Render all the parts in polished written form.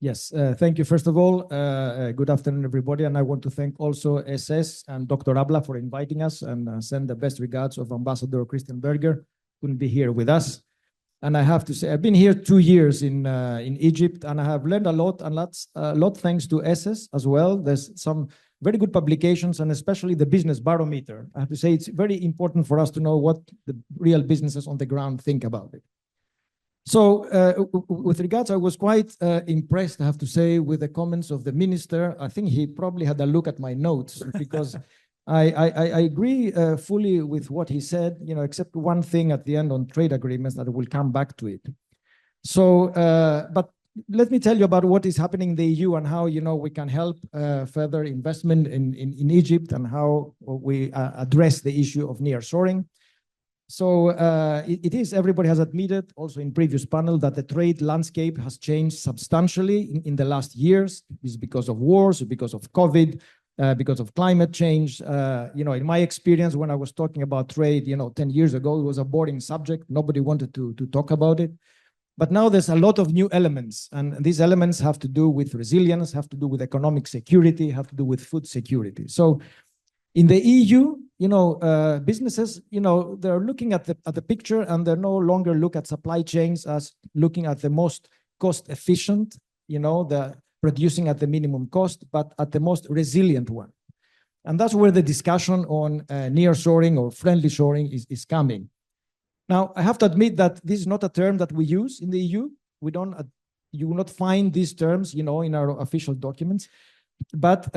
Yes, thank you. First of all, good afternoon, everybody. And I want to thank also SS and Dr. Abla for inviting us and send the best regards of Ambassador Christian Berger, who couldn't be here with us. And I have to say, I've been here 2 years in Egypt, and I have learned a lot, and a lot thanks to SS as well. There's some very good publications, and especially the Business Barometer. I have to say, it's very important for us to know what the real businesses on the ground think about it. So with regards, I was quite impressed, I have to say, with the comments of the minister. I think he probably had a look at my notes because I agree fully with what he said, except one thing at the end on trade agreements that we'll come back to it. So, but let me tell you about what is happening in the EU and how, we can help further investment in Egypt and how we address the issue of nearshoring. So it is, everybody has admitted, also in previous panel, that the trade landscape has changed substantially in the last years. It's because of wars, because of COVID, because of climate change. In my experience, when I was talking about trade, 10 years ago, it was a boring subject. Nobody wanted to talk about it. But now there's a lot of new elements, and these elements have to do with resilience, have to do with economic security, have to do with food security. So in the EU, businesses, they're looking at the picture, and they no longer look at supply chains as looking at the most cost efficient, the producing at the minimum cost, but at the most resilient one. And that's where the discussion on nearshoring or friendly shoring is coming. Now, I have to admit that this is not a term that we use in the EU. You will not find these terms, in our official documents. But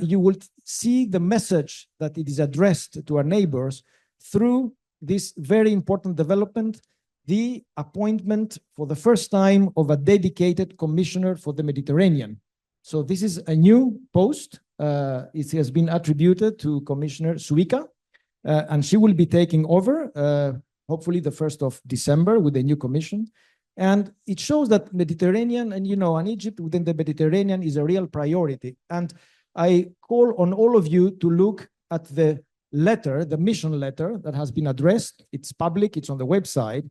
you will see the message that it is addressed to our neighbors through this very important development, the appointment for the first time of a dedicated commissioner for the Mediterranean. So this is a new post. It has been attributed to Commissioner Suika, and she will be taking over, hopefully the 1st of December with the new commission. And it shows that Mediterranean and, and Egypt within the Mediterranean is a real priority. And I call on all of you to look at the letter, the mission letter that has been addressed. It's public, it's on the website,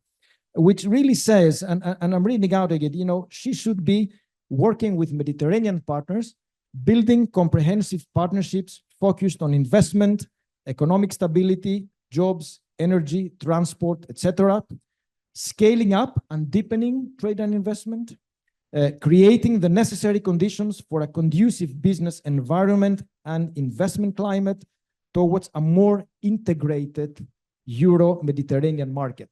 which really says, and I'm reading out again, she should be working with Mediterranean partners, building comprehensive partnerships focused on investment, economic stability, jobs, energy, transport, etc., scaling up and deepening trade and investment, creating the necessary conditions for a conducive business environment and investment climate towards a more integrated Euro-Mediterranean market.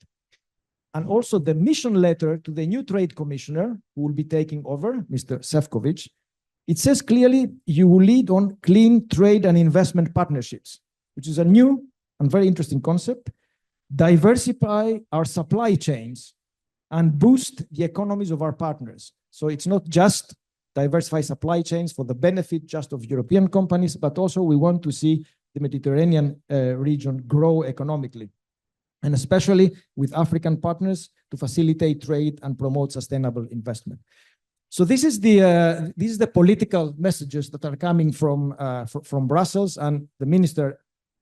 And also the mission letter to the new trade commissioner, who will be taking over, Mr. Šefčovič, it says clearly, you will lead on clean trade and investment partnerships, which is a new and very interesting concept. Diversify our supply chains and boost the economies of our partners. So it's not just diversify supply chains for the benefit just of European companies, but also we want to see the Mediterranean region grow economically, and especially with African partners to facilitate trade and promote sustainable investment. So this is the political messages that are coming from Brussels, and the minister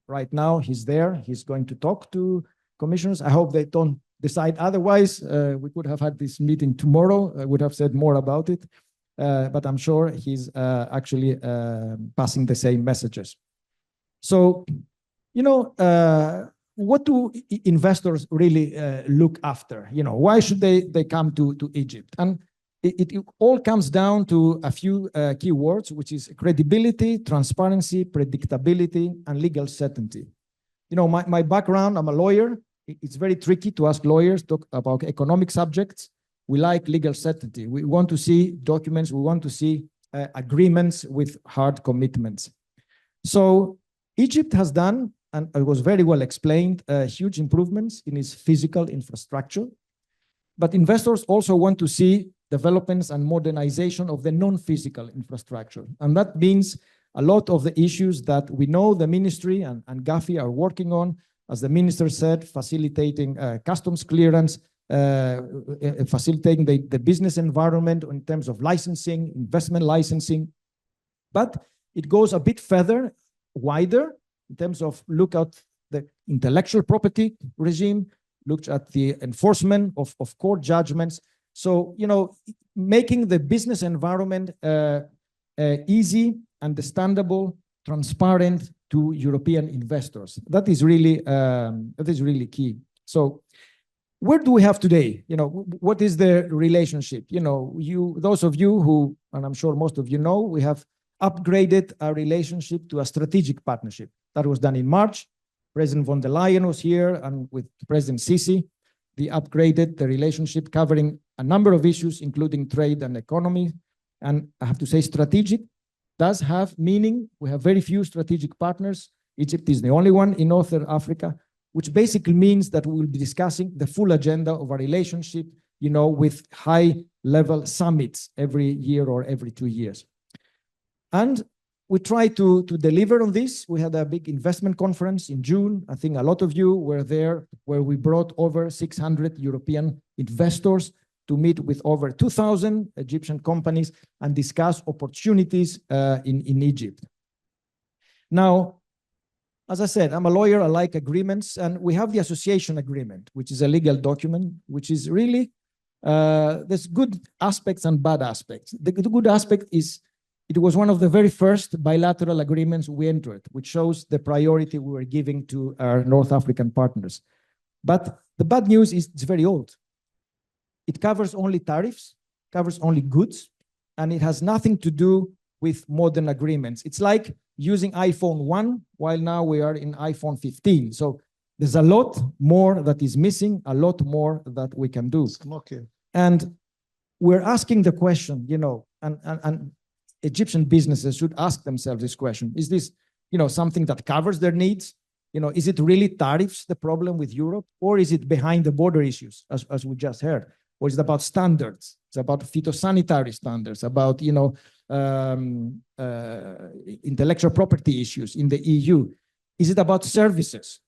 right now, he's there. He's going to talk to commissioners. I hope they don't decide otherwise. We could have had this meeting tomorrow. I would have said more about it, but I'm sure he's actually passing the same messages. So, what do investors really look after? Why should they come to Egypt? And it all comes down to a few key words, which is credibility, transparency, predictability, and legal certainty. My background, I'm a lawyer. It's very tricky to ask lawyers talk about economic subjects. We like legal certainty. We want to see documents. We want to see agreements with hard commitments. So Egypt has done, and it was very well explained, huge improvements in its physical infrastructure. But investors also want to see developments and modernization of the non-physical infrastructure. And that means a lot of the issues that we know the ministry and Gafi are working on, as the minister said, facilitating customs clearance, facilitating the business environment in terms of licensing, investment licensing. But it goes a bit further, wider, in terms of look at the intellectual property regime, looked at the enforcement of court judgments, So, making the business environment easy, understandable, transparent to European investors. That is really key. So, where do we have today? What is the relationship? Those of you who, and I'm sure most of you know, we have upgraded our relationship to a strategic partnership. That was done in March. President von der Leyen was here, and with President Sisi, they upgraded the relationship, covering a number of issues, including trade and economy. And I have to say, strategic does have meaning. We have very few strategic partners. Egypt is the only one in Northern Africa, which basically means that we will be discussing the full agenda of our relationship, with high-level summits every year or every 2 years. And we try to deliver on this. We had a big investment conference in June. I think a lot of you were there, where we brought over 600 European investors to meet with over 2,000 Egyptian companies and discuss opportunities in Egypt. Now, as I said, I'm a lawyer, I like agreements, and we have the association agreement, which is a legal document, which is really, there's good aspects and bad aspects. The good aspect is it was one of the very first bilateral agreements we entered, which shows the priority we were giving to our North African partners. But the bad news is it's very old. It covers only tariffs, covers only goods, and it has nothing to do with modern agreements. It's like using iPhone 1, while now we are in iPhone 15. So there's a lot more that is missing, a lot more that we can do. Okay. And we're asking the question, and Egyptian businesses should ask themselves this question. Is this, something that covers their needs? Is it really tariffs, the problem with Europe? Or is it behind the border issues, as we just heard? Or is it about standards? It's about phytosanitary standards, about, intellectual property issues in the EU. Is it about services?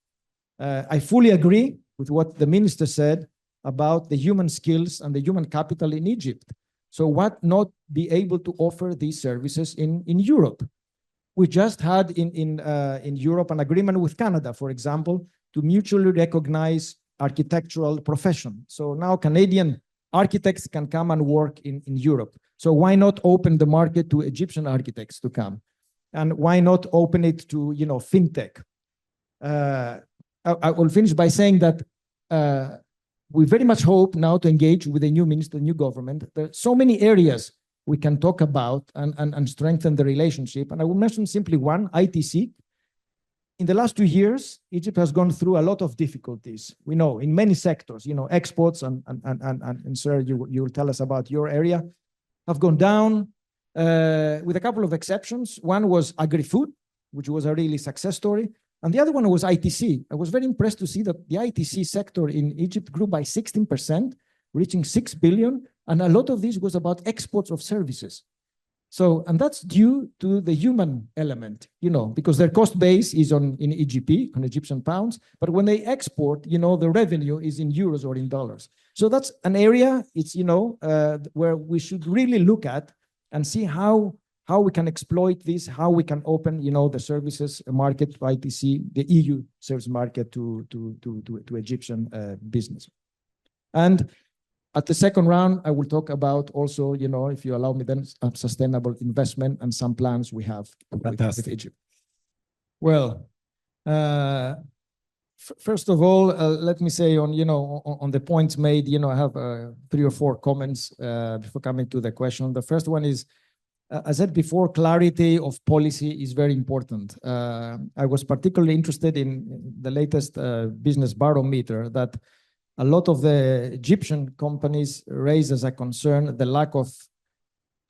I fully agree with what the minister said about the human skills and the human capital in Egypt. So why not be able to offer these services in Europe? We just had in Europe an agreement with Canada, for example, to mutually recognize architectural profession. So now Canadian architects can come and work in Europe. So why not open the market to Egyptian architects to come? And why not open it to, fintech? I will finish by saying that we very much hope now to engage with the new minister, the new government. There are so many areas we can talk about and strengthen the relationship. And I will mention simply one, ITC. In the last 2 years, Egypt has gone through a lot of difficulties. We know in many sectors, exports and sir, you will tell us about your area, have gone down with a couple of exceptions. One was agri-food, which was a really success story. And the other one was ITC. I was very impressed to see that the ITC sector in Egypt grew by 16%, reaching 6 billion. And a lot of this was about exports of services. So, and that's due to the human element, because their cost base is in EGP, on Egyptian pounds. But when they export, the revenue is in euros or in dollars. So that's an area, it's, where we should really look at and see how we can exploit this, how we can open, the services market, ITC, the EU service market to Egyptian business. And at the second round, I will talk about also, if you allow me then, sustainable investment and some plans we have with Egypt. Well, first of all, let me say on the points made, I have 3 or 4 comments before coming to the question. The first one is, as I said before, clarity of policy is very important. I was particularly interested in the latest business barometer that a lot of the Egyptian companies raise as a concern the lack of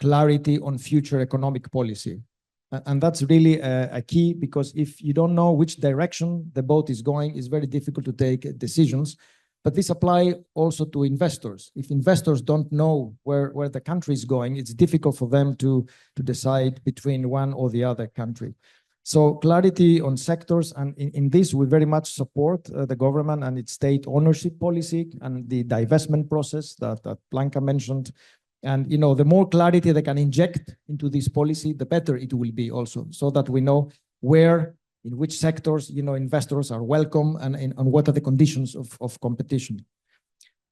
clarity on future economic policy. And that's really a key, because if you don't know which direction the boat is going, it's very difficult to take decisions. But this applies also to investors. If investors don't know where the country is going, it's difficult for them to decide between one or the other country. So clarity on sectors, and in this we very much support the government and its state ownership policy and the divestment process that Blanca mentioned. And the more clarity they can inject into this policy, the better it will be also, so that we know in which sectors investors are welcome and what are the conditions of competition.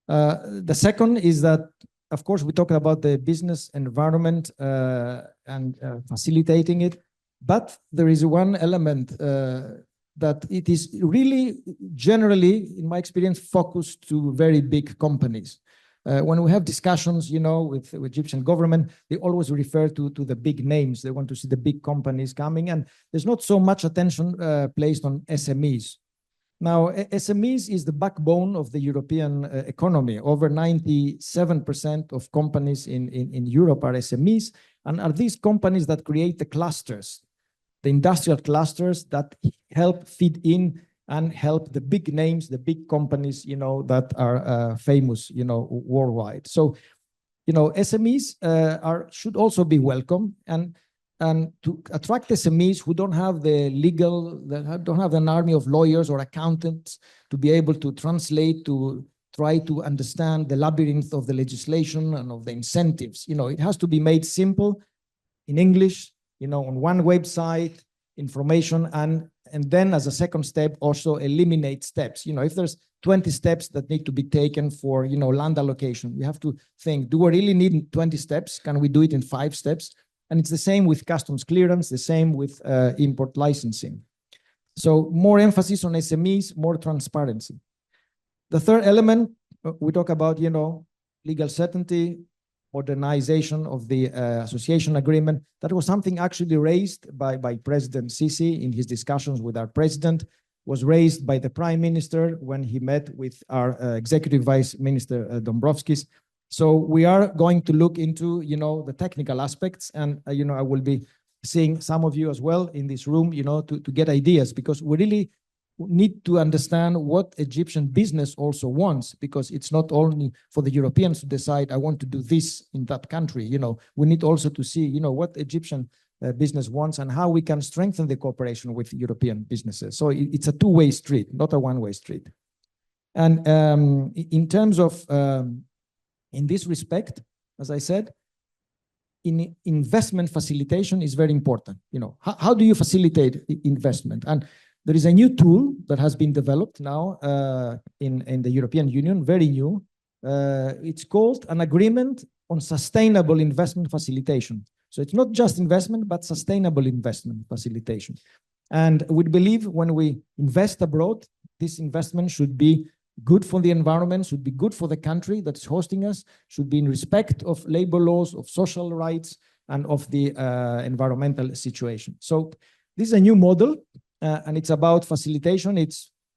The second is that of course, we talk about the business environment and facilitating it, but there is one element that it is really generally, in my experience, focused to very big companies. When we have discussions, with Egyptian government, they always refer to the big names. They want to see the big companies coming, and there's not so much attention placed on SMEs. Now, SMEs is the backbone of the European economy. Over 97% of companies in Europe are SMEs, and are these companies that create the clusters, the industrial clusters that help feed in and help the big names, the big companies, that are famous, worldwide. So, SMEs should also be welcome, and to attract SMEs who don't have don't have an army of lawyers or accountants to be able to translate, to try to understand the labyrinth of the legislation and of the incentives. It has to be made simple in English, on one website, information, and then as a second step, also eliminate steps. If there's 20 steps that need to be taken for, land allocation, you have to think, do we really need 20 steps? Can we do it in 5 steps? And it's the same with customs clearance, the same with import licensing. So more emphasis on SMEs, more transparency. The third element, we talk about, legal certainty, modernization of the association agreement. That was something actually raised by President Sisi in his discussions with our president, was raised by the Prime Minister when he met with our Executive Vice Minister Dombrovskis. So we are going to look into, the technical aspects, and, I will be seeing some of you as well in this room, to get ideas, because we really need to understand what Egyptian business also wants, because it's not only for the Europeans to decide, I want to do this in that country. We need also to see, what Egyptian business wants and how we can strengthen the cooperation with European businesses. So it's a two-way street, not a one-way street. And in terms of, in this respect, as I said, investment facilitation is very important. How do you facilitate investment? And there is a new tool that has been developed now in the European Union, very new. It's called an agreement on sustainable investment facilitation. So it's not just investment, but sustainable investment facilitation. And we believe when we invest abroad, this investment should be good for the environment, should be good for the country that is hosting us, should be in respect of labor laws, of social rights, and of the environmental situation. So this is a new model. And it's about facilitation.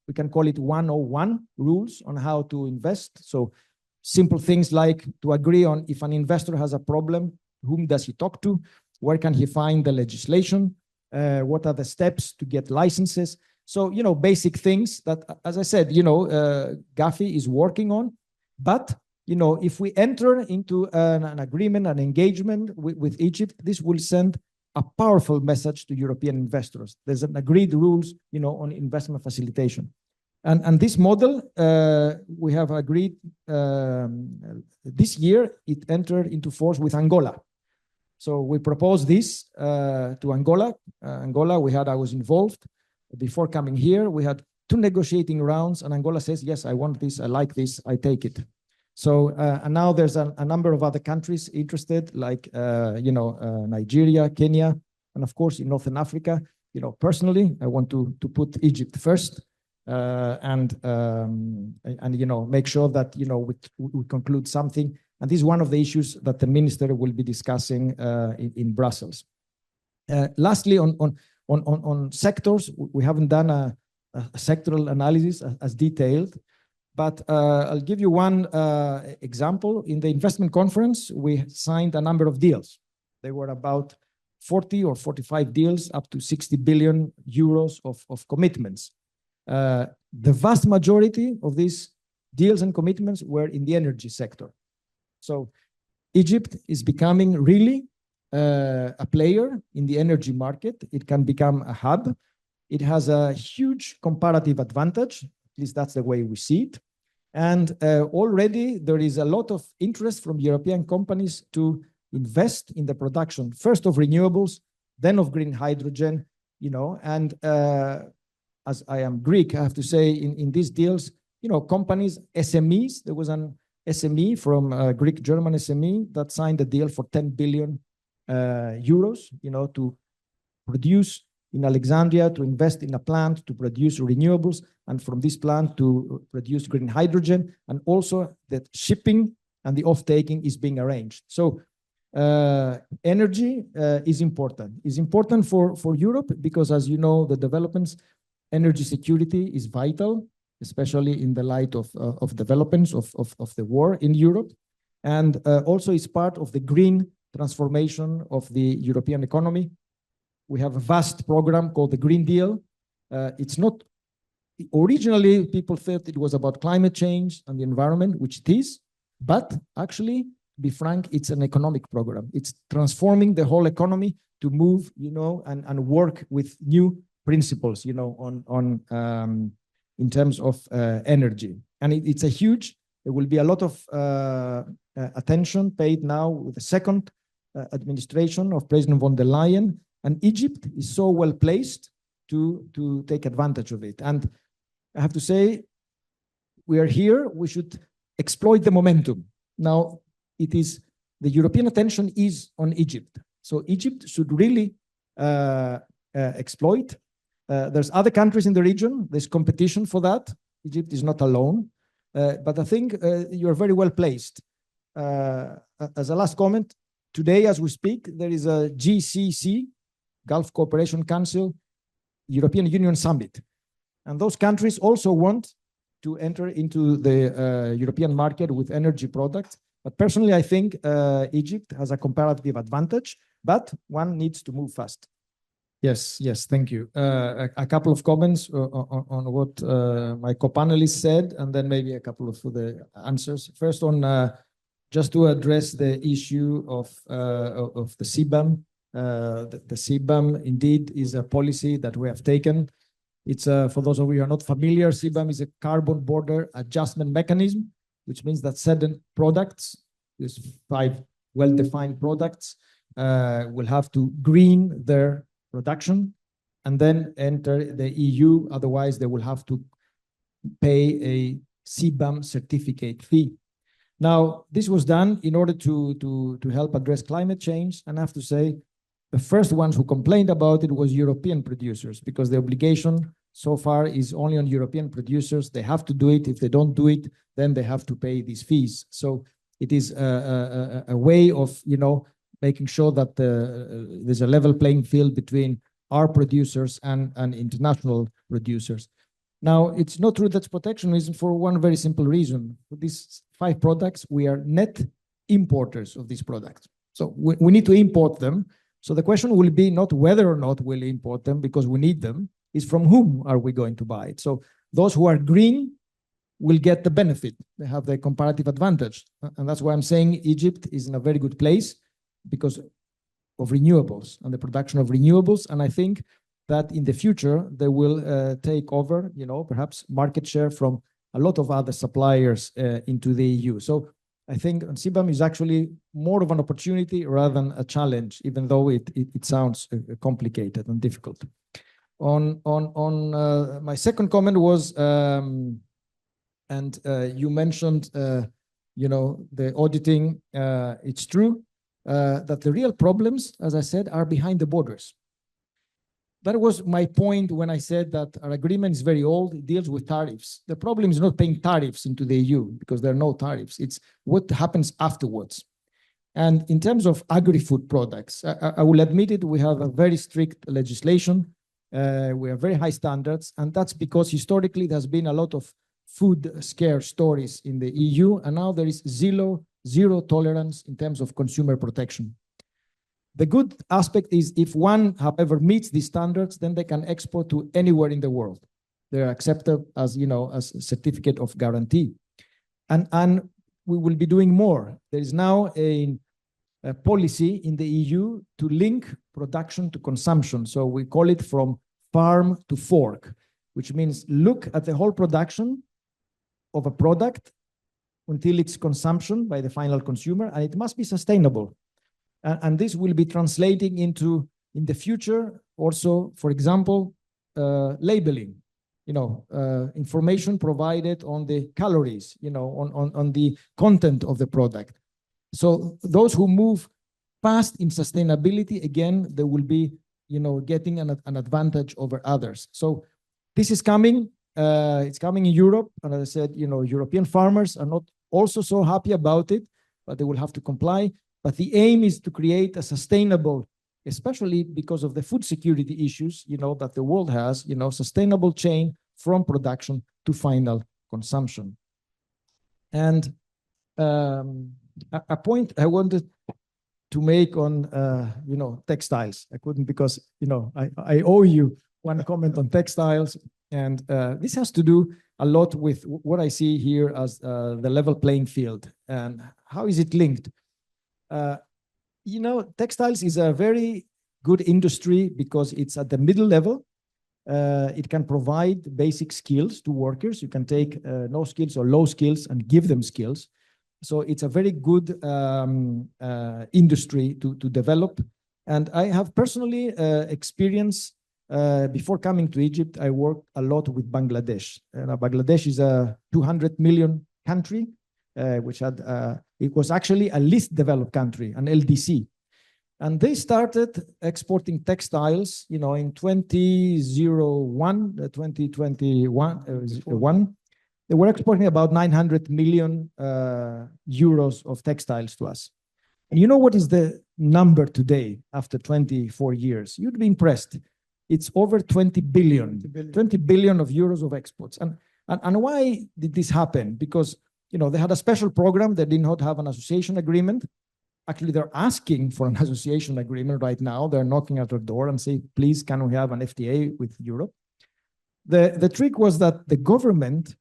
We can call it 101 rules on how to invest. So simple things like to agree on, if an investor has a problem, whom does he talk to? Where can he find the legislation? What are the steps to get licenses? So, basic things that, as I said, Gafi is working on. But, if we enter into an agreement, an engagement with Egypt, this will send a powerful message to European investors. There's an agreed rules, on investment facilitation. And this model, we have agreed this year, it entered into force with Angola. So we proposed this to Angola. I was involved. Before coming here, we had 2 negotiating rounds, and Angola says, yes, I want this, I like this, I take it. So, and now there's a number of other countries interested, like, Nigeria, Kenya, and of course, in Northern Africa. Personally, I want to put Egypt first, and make sure that, we conclude something. And this is one of the issues that the minister will be discussing in Brussels. Lastly, on sectors, we haven't done a sectoral analysis as detailed. But I'll give you one example. In the investment conference, we signed a number of deals. They were about 40 or 45 deals, up to 60 billion euros of commitments. The vast majority of these deals and commitments were in the energy sector. So Egypt is becoming really a player in the energy market. It can become a hub. It has a huge comparative advantage. At least that's the way we see it. And already there is a lot of interest from European companies to invest in the production, first of renewables, then of green hydrogen, and as I am Greek, I have to say in these deals, companies, SMEs, there was an SME from Greek-German SME that signed a deal for 10 billion euros, to produce in Alexandria, to invest in a plant to produce renewables, and from this plant to produce green hydrogen, and also that shipping and the off-taking is being arranged. So energy is important. It's important for Europe because, as you know, the developments, energy security is vital, especially in the light of developments of the war in Europe. And also it's part of the green transformation of the European economy. We have a vast program called the Green Deal. It's not, originally people thought it was about climate change and the environment, which it is, but actually, to be frank, it's an economic program. It's transforming the whole economy to move, and work with new principles, in terms of energy. And it's a huge, there will be a lot of attention paid now with the second administration of President von der Leyen. And Egypt is so well placed to take advantage of it. And I have to say, we are here, we should exploit the momentum. Now, it is, the European attention is on Egypt. So Egypt should really exploit. There's other countries in the region, there's competition for that. Egypt is not alone. But I think you're very well placed. As a last comment, today as we speak, there is a GCC, Gulf Cooperation Council, European Union Summit. And those countries also want to enter into the European market with energy products. But personally, I think Egypt has a comparative advantage, but one needs to move fast. Yes, thank you. A couple of comments on what my co-panelists said, and then maybe a couple of the answers. First on, just to address the issue of the CBAM. The CBAM indeed is a policy that we have taken. It's, for those of you who are not familiar, CBAM is a carbon border adjustment mechanism, which means that certain products, these 5 well-defined products, will have to green their production and then enter the EU. Otherwise, they will have to pay a CBAM certificate fee. Now, this was done in order to help address climate change. And I have to say, the first ones who complained about it was European producers, because the obligation so far is only on European producers. They have to do it. If they don't do it, then they have to pay these fees. So it is a way of, making sure that there's a level playing field between our producers and international producers. Now, it's not true that's protectionism for one very simple reason. For these 5 products, we are net importers of these products. So we need to import them. So the question will be not whether or not we'll import them because we need them, is from whom are we going to buy it? So those who are green will get the benefit. They have the comparative advantage. And that's why I'm saying Egypt is in a very good place because of renewables and the production of renewables. And I think that in the future, they will take over, perhaps market share from a lot of other suppliers into the EU. So I think CBAM is actually more of an opportunity rather than a challenge, even though it sounds complicated and difficult. On my second comment was, you mentioned, the auditing. It's true that the real problems, as I said, are behind the borders. That was my point when I said that our agreement is very old. It deals with tariffs. The problem is not paying tariffs into the EU because there are no tariffs. It's what happens afterwards. And in terms of agri-food products, I will admit it, we have a very strict legislation. We have very high standards. And that's because historically there's been a lot of food scare stories in the EU. And now there is zero tolerance in terms of consumer protection. The good aspect is if one, however, meets these standards, then they can export to anywhere in the world. They're accepted as, as a certificate of guarantee. And we will be doing more. There is now a policy in the EU to link production to consumption. So we call it from farm to fork, which means look at the whole production of a product until its consumption by the final consumer, and it must be sustainable. And this will be translating into, in the future, also, for example, labeling. information provided on the calories, on the content of the product. So those who move fast in sustainability, again, they will be, getting an advantage over others. So this is coming. It's coming in Europe. And as I said, European farmers are not also so happy about it, but they will have to comply. But the aim is to create a sustainable, especially because of the food security issues, that the world has, sustainable chain from production to final consumption. And a point I wanted to make on, textiles. I couldn't because, I owe you one comment on textiles. And this has to do a lot with what I see here as the level playing field. And how is it linked? Textiles is a very good industry because it's at the middle level. It can provide basic skills to workers. You can take no skills or low skills and give them skills. So it's a very good industry to develop. And I have personally experienced, before coming to Egypt, I worked a lot with Bangladesh. Bangladesh is a 200 million country, which had, it was actually a least developed country, an LDC. And they started exporting textiles, in 2021. They were exporting about 900 million euros of textiles to us. And you know what is the number today after 24 years? You'd be impressed. It's over 20 billion of euros of exports. And why did this happen? Because, they had a special program. They did not have an association agreement. Actually, they're asking for an association agreement right now. They're knocking at our door and say, please, can we have an FTA with Europe? The trick was that the government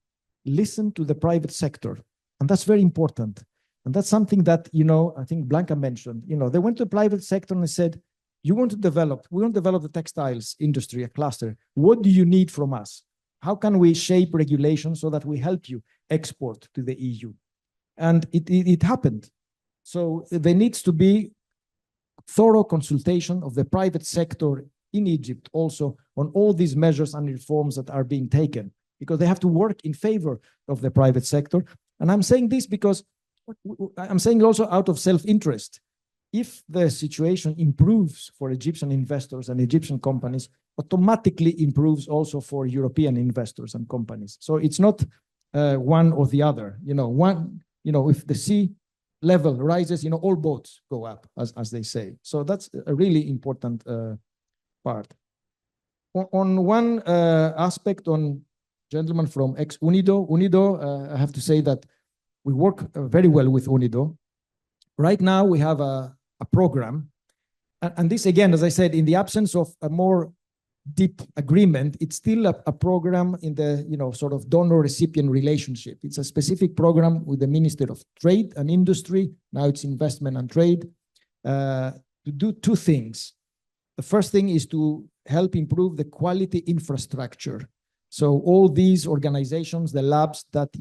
listened to the private sector. And that's very important. And that's something that, I think Blanca mentioned. They went to the private sector and they said, we want to develop the textiles industry, a cluster. What do you need from us? How can we shape regulations so that we help you export to the EU? And it happened. So there needs to be thorough consultation of the private sector in Egypt also on all these measures and reforms that are being taken, because they have to work in favor of the private sector. And I'm saying this because I'm saying also out of self-interest. If the situation improves for Egyptian investors and Egyptian companies, automatically improves also for European investors and companies. So it's not one or the other. If the sea level rises, all boats go up, as they say. So that's a really important part. On one aspect, on gentlemen from UNIDO, I have to say that we work very well with UNIDO. Right now, we have a program. And this, again, as I said, in the absence of a more deep agreement, it's still a program in the sort of donor-recipient relationship. It's a specific program with the Minister of Trade and Industry. Now it's Investment and Trade, to do two things. The first thing is to help improve the quality infrastructure. So all these organizations, the labs that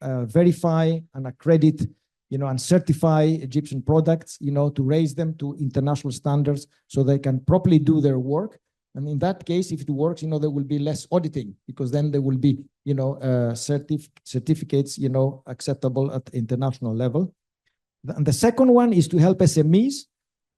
verify and accredit and certify Egyptian products, to raise them to international standards so they can properly do their work. And in that case, if it works, there will be less auditing, because then there will be, certificates, acceptable at international level. And the second one is to help SMEs.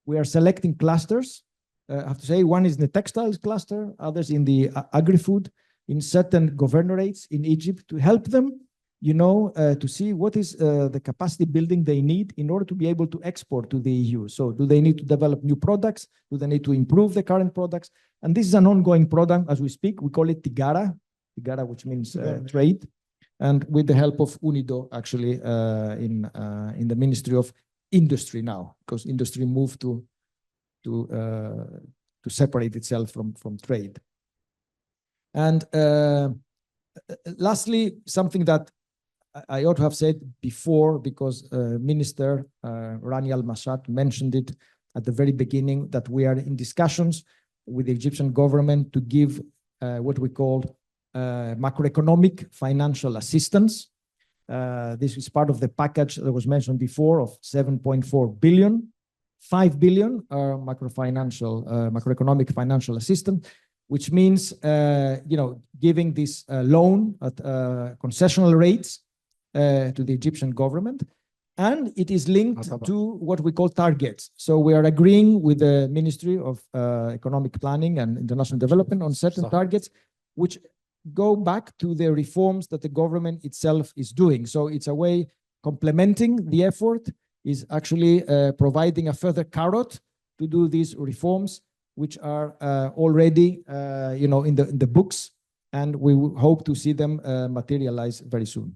We are selecting clusters. I have to say, one is in the textiles cluster, others in the agri-food, in certain governorates in Egypt, to help them, to see what is the capacity building they need in order to be able to export to the EU. So do they need to develop new products? Do they need to improve the current products? And this is an ongoing program as we speak. We call it Tigara, which means trade. And with the help of UNIDO, actually, in the Ministry of Industry now, because industry moved to separate itself from trade. And lastly, something that I ought to have said before, because Minister Rani Al-Mashat mentioned it at the very beginning, that we are in discussions with the Egyptian government to give what we call macroeconomic financial assistance. This is part of the package that was mentioned before of 7.4 billion. 5 billion are macroeconomic financial assistance. which means giving this loan at concessional rates to the Egyptian government. And it is linked to what we call targets. So we are agreeing with the Ministry of Economic Planning and International Development on certain targets, which go back to the reforms that the government itself is doing. So it's a way complementing the effort, is actually providing a further carrot to do these reforms, which are already in the books, and we hope to see them materialize very soon.